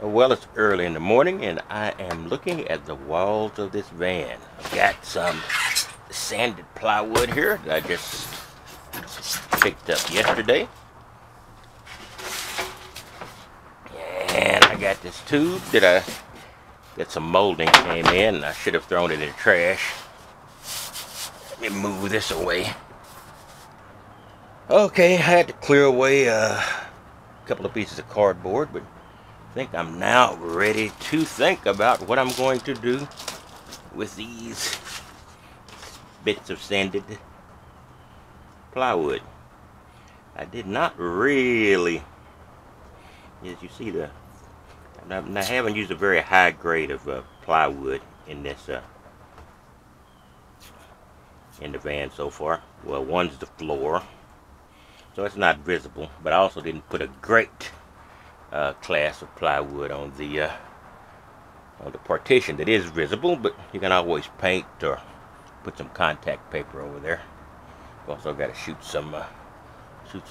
Well, it's early in the morning and I am looking at the walls of this van. I've got some sanded plywood here that I just picked up yesterday. And I got this tube that some molding came in and I should have thrown it in the trash. Let me move this away. Okay, I had to clear away a couple of pieces of cardboard, but I think I'm now ready to think about what I'm going to do with these bits of sanded plywood. I did not really, as you see, I haven't used a very high grade of plywood in this in the van so far. Well, one's the floor, so it's not visible, but I also didn't put a great class of plywood on the partition that is visible, but you can always paint or put some contact paper over there. I've also got to shoot some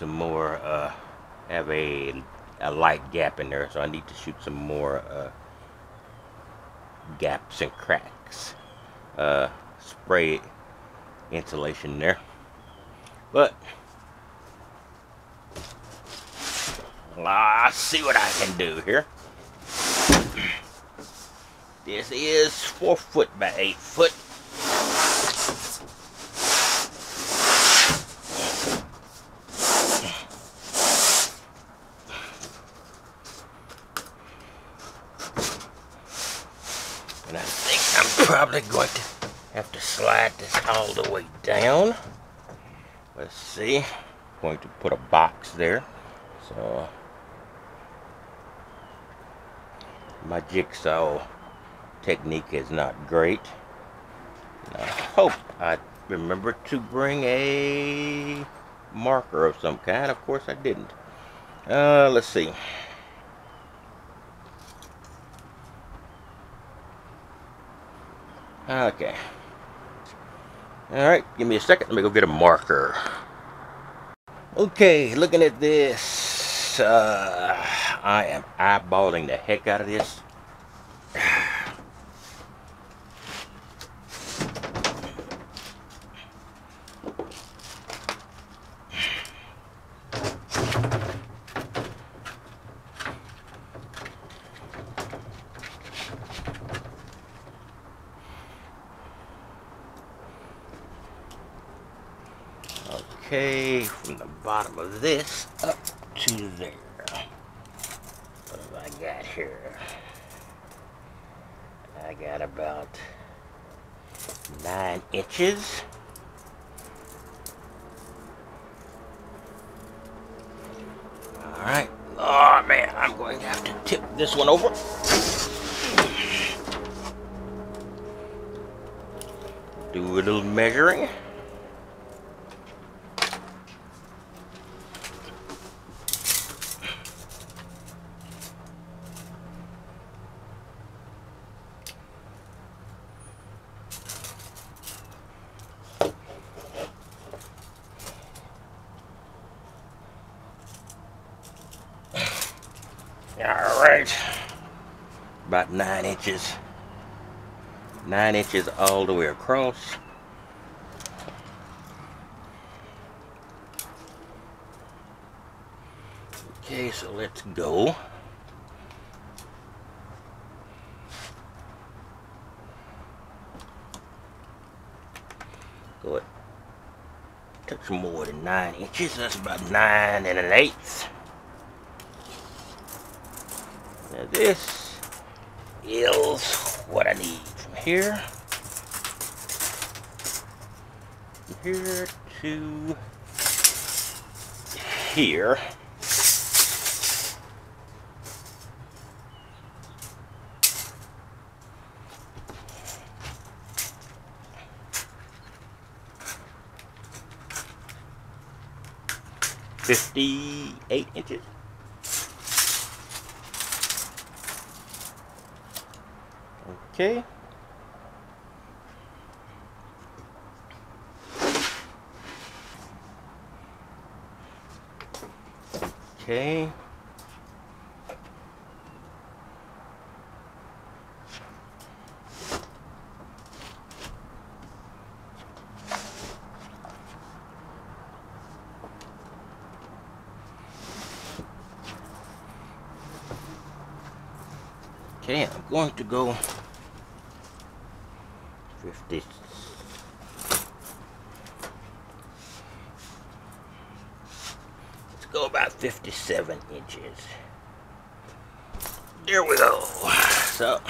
more. Have a light gap in there, so I need to shoot some more gaps and cracks. Spray insulation there, but let's see what I can do here. This is 4 foot by 8 foot. And I think I'm probably going to have to slide this all the way down. Let's see. I'm going to put a box there. So my jigsaw technique is not great. I hope I remember to bring a marker of some kind. Of course I didn't. Let's see. Okay. Alright, give me a second. Let me go get a marker. Okay, looking at this, I am eyeballing the heck out of this. Okay, from the bottom of this up to there. What have I got here? I got about 9 inches. Alright. Oh man, I'm going to have to tip this one over. Do a little measuring. Alright, about 9 inches. 9 inches all the way across. Okay, so let's go. Go it. Took some more than 9 inches. That's about 9 1/8. Now this is what I need from here to here. $58 inches. Okay. Okay. Okay, I'm going to go 50. Let's go about 57 inches. There we go. So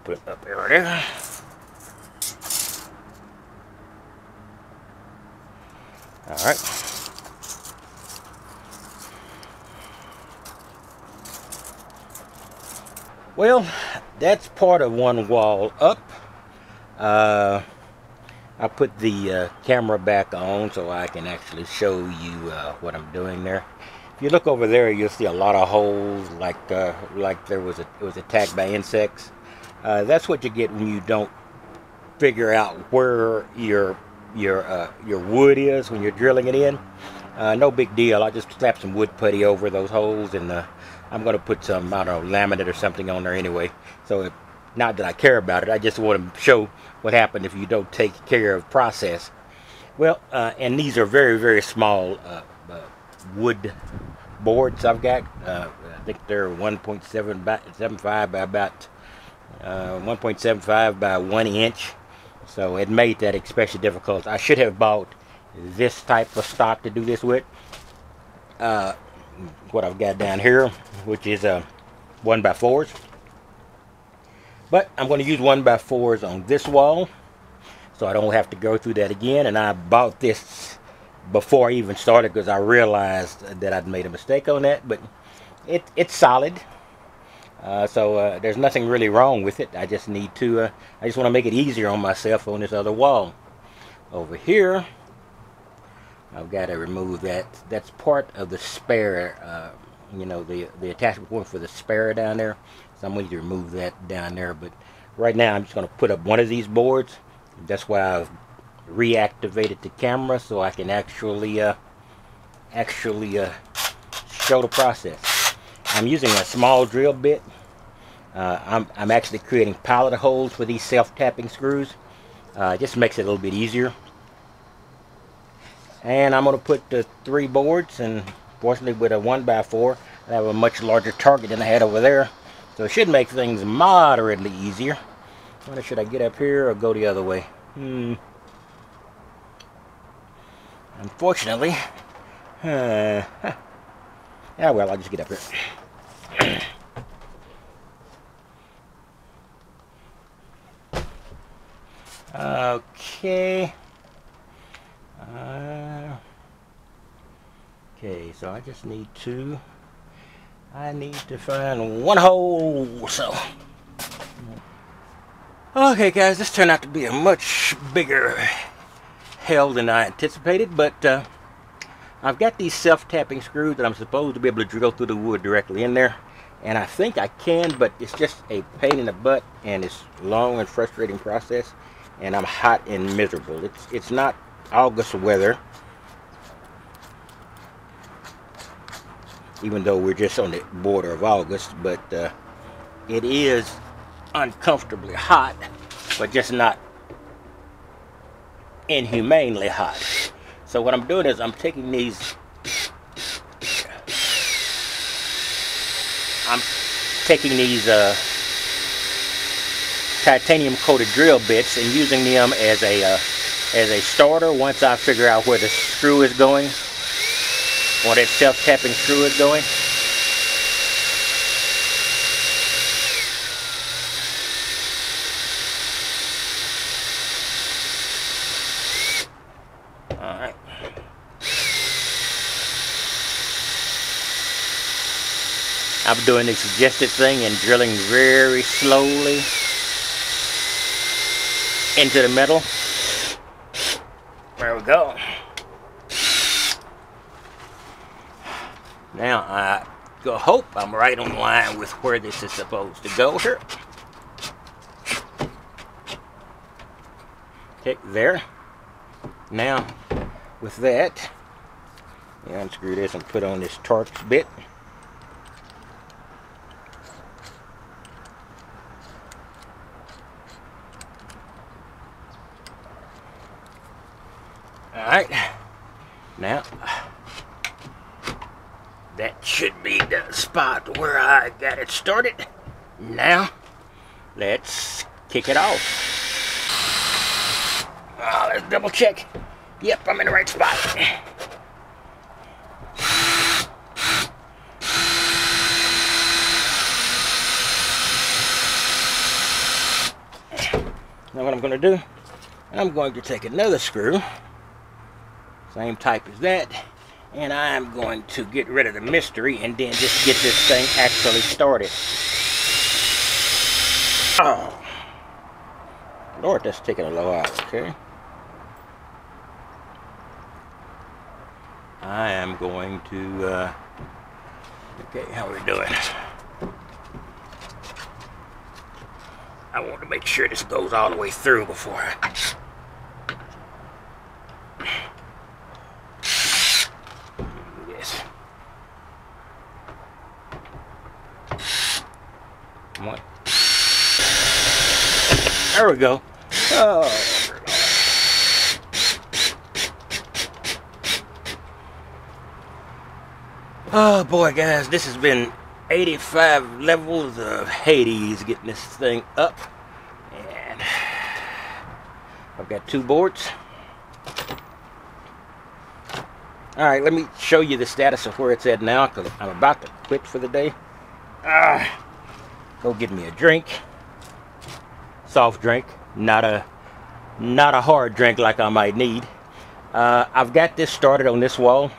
put it up there. All right. Well, that's part of one wall up. I put the camera back on so I can actually show you what I'm doing there. If you look over there, you'll see a lot of holes, like it was attacked by insects. That's what you get when you don't figure out where your wood is when you're drilling it in. No big deal. I just slap some wood putty over those holes, and I'm going to put some, I don't know, laminate or something on there anyway. So not that I care about it, I just want to show what happened if you don't take care of process. Well, and these are very, very small wood boards I've got. I think they're 1.75 by about 1.75 by 1 inch. So it made that especially difficult. I should have bought this type of stock to do this with. What I've got down here, which is 1x4s. But I'm going to use 1x4s on this wall, so I don't have to go through that again. And I bought this before I even started because I realized that I'd made a mistake on that. But it's solid. So there's nothing really wrong with it. I just need to, I just want to make it easier on myself on this other wall. Over here, I've got to remove that. That's part of the spare, you know, the attachment point for the spare down there. So I'm going to remove that down there. But right now, I'm just going to put up one of these boards. That's why I've reactivated the camera so I can actually show the process. I'm using a small drill bit. I'm actually creating pilot holes for these self-tapping screws. It just makes it a little bit easier. And I'm going to put the 3 boards, and fortunately with a 1x4, I have a much larger target than I had over there. So it should make things moderately easier. Wonder, should I get up here or go the other way? Unfortunately, yeah, well, I'll just get up here. Okay. Okay, so I just need to find one hole. So okay guys, this turned out to be a much bigger hell than I anticipated, but I've got these self-tapping screws that I'm supposed to be able to drill through the wood directly in there, and I think I can, but it's just a pain in the butt, and it's a long and frustrating process, and I'm hot and miserable. It's not August weather, even though we're just on the border of August, but it is uncomfortably hot, but just not inhumanely hot. So what I'm doing is I'm taking these titanium coated drill bits and using them as a starter once I figure out where the screw is going, or that self-tapping screw is going. Alright. I'm doing the suggested thing and drilling very slowly into the metal. There we go. Now I hope I'm right on line with where this is supposed to go here. Okay, there. Now with that, you unscrew this and put on this Torx bit. Alright, Now, that should be the spot where I got it started. Now, let's kick it off. Let's double check. Yep, I'm in the right spot. Now what I'm going to do, I'm going to take another screw, same type as that, and I'm going to get rid of the mystery and then just get this thing actually started. Oh, Lord, that's taking a little while, okay? I am going to, okay, how are we doing? I want to make sure this goes all the way through before I... Yes. Come on. There we go. Oh. Oh boy, guys, this has been 85 levels of Hades getting this thing up, and I've got 2 boards. Alright, let me show you the status of where it's at now, because I'm about to quit for the day. Go get me a drink, soft drink, not a hard drink like I might need. I've got this started on this wall.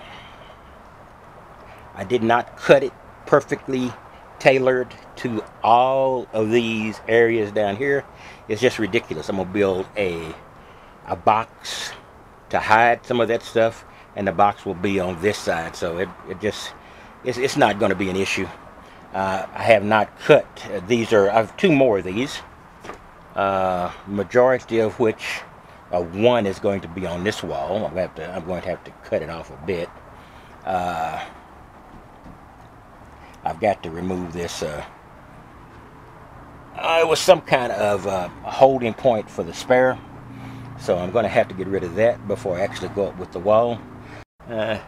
I did not cut it perfectly tailored to all of these areas down here. It's just ridiculous. I'm gonna build a box to hide some of that stuff, and the box will be on this side, so it's not going to be an issue. I have not cut these. I have 2 more of these, majority of which one is going to be on this wall. I'm going to have to cut it off a bit. I've got to remove this. It was some kind of holding point for the spare, so I'm going to have to get rid of that before I actually go up with the wall. Alright,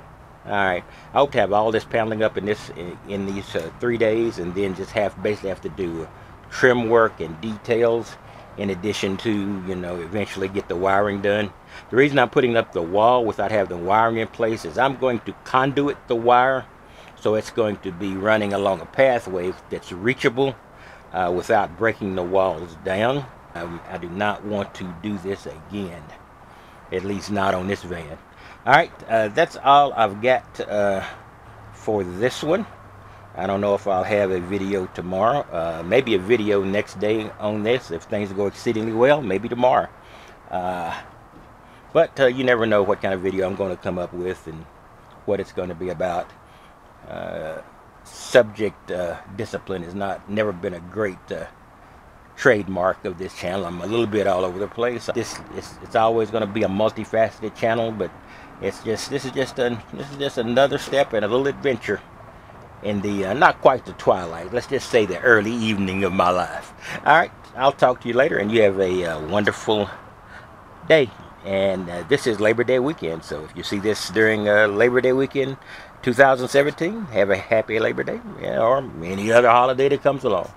I hope to have all this paneling up in these 3 days, and then just basically have to do trim work and details in addition to, you know, eventually get the wiring done. The reason I'm putting up the wall without having the wiring in place is I'm going to conduit the wire. So it's going to be running along a pathway that's reachable without breaking the walls down. I do not want to do this again, at least not on this van. Alright, that's all I've got for this one. I don't know if I'll have a video tomorrow. Maybe a video next day on this if things go exceedingly well. Maybe tomorrow. But you never know what kind of video I'm going to come up with and what it's going to be about. Subject discipline has never been a great trademark of this channel. I'm a little bit all over the place. It's always going to be a multifaceted channel, but this is just another step and a little adventure in the not quite the twilight, let's just say the early evening of my life. All right, I'll talk to you later, and you have a wonderful day. And this is Labor Day weekend, so if you see this during Labor Day weekend 2017, have a happy Labor Day, or any other holiday that comes along.